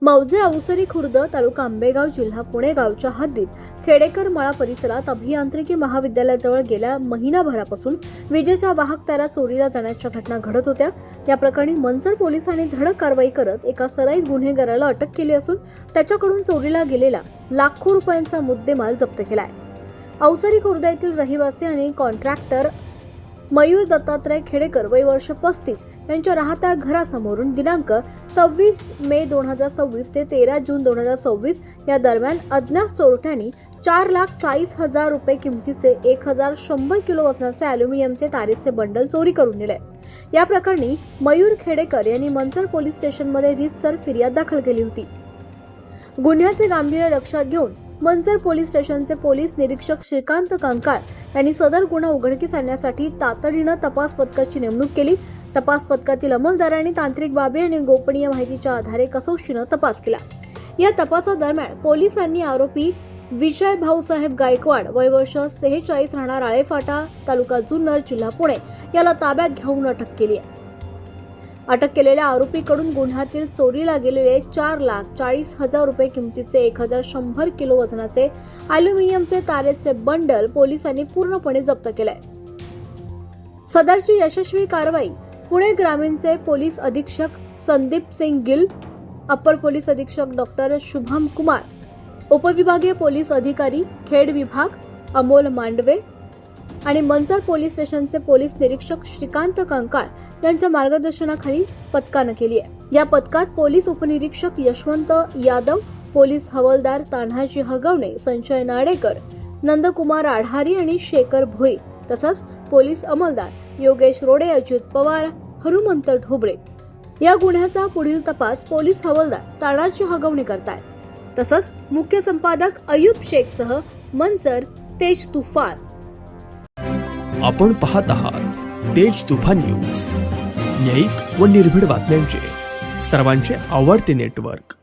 मौजे अवसरी खुर्द तालुका आंबेगाव जिल्हा पुणे गावच्या हद्दीत खेडेकर मळा परिसरात अभियांत्रिकी महाविद्यालयाजवळ गेल्या महिनाभरापासून विजेच्या वाहक तारा चोरीला जाण्याच्या घटना घडत होत्या। या प्रकरणी मंचर पोलिसांनी धडक कारवाई करत एका सराईत गुन्हेगाराला अटक केली असून त्याच्याकडून चोरीला गेलेला लाखो रुपयांचा मुद्देमाल जप्त केलाय। अवसरी खुर्द येथील रहिवासी आणि कॉन्ट्रॅक्टर मयूर दत्तात्रय खेडेकर वय वर्ष 35 यांच्या राहत्या घरासमोरून दिनांक 26 मे 2026 ते 13 जून 2026 या दरम्यान अज्ञात चोरट्यांनी 4,40,000 रुपये किमतीचे 1,100 किलो वजनाचे अॅल्युमिनियमचे तारेचे बंडल चोरी करून नेले। या प्रकरणी मयूर खेडेकर यांनी मंचर पोलीस स्टेशनमध्ये रीतसर फिर्याद दाखल केली होती। गुन्ह्याचे गांभीर्य लक्षात घेऊन मंचर पोलीस स्टेशनचे पोलीस निरीक्षक श्रीकांत कंकाळ यांनी सदर गुन्हा उघडकीस आणण्यासाठी तातडीने तपास पथकाची नेमणूक केली। तपास पथकातील अंमलदारांनी तांत्रिक बाबी आणि गोपनीय माहितीच्या आधारे कसोशीने तपास केला। या तपासादरम्यान पोलिसांनी आरोपी विजय भाऊसाहेब गायकवाड वय वर्ष 46 राहणार आळेफाटा तालुका जुन्नर जिल्हा पुणे याला ताब्यात घेऊन अटक केली आहे। अटक केलेल्या आरोपीकडून गुन्ह्यातील चोरीला गेलेले 4,40,000 रुपये किमतीचे 1,100 किलो वजनाचे अॅल्युमिनियमचे तारेचे बंडल पोलिसांनी पूर्णपणे जप्त केले। सदरची यशस्वी कारवाई पुणे ग्रामीणचे पोलीस अधीक्षक संदीप सिंग गिल, अप्पर पोलीस अधीक्षक डॉक्टर शुभम कुमार, उपविभागीय पोलीस अधिकारी खेड विभाग अमोल मांडवे आणि मंचर पोलीस स्टेशनचे पोलीस निरीक्षक श्रीकांत कंकाळ यांच्या मार्गदर्शनाखाली पथकाने केली आहे। या पथकात पोलीस उपनिरीक्षक यशवंत यादव, पोलीस हवालदार तान्हाजी हगवणे, संजय नाडेकर, नंदकुमार आढारी आणि शेखर भोई तसंच पोलीस अंमलदार योगेश रोडे, अजित पवार, हनुमंत ढोबळे। या गुन्ह्याचा पुढील तपास पोलीस हवालदार तानाजी हगवणे करतायत। तसंच मुख्य संपादक अयूब शेखसह मंचर तेज तुफान। आपण पाहत आहात तेज तुफान न्यूज, न्यायिक व निर्भीड बातम्यांचे सर्वांचे आवडते नेटवर्क।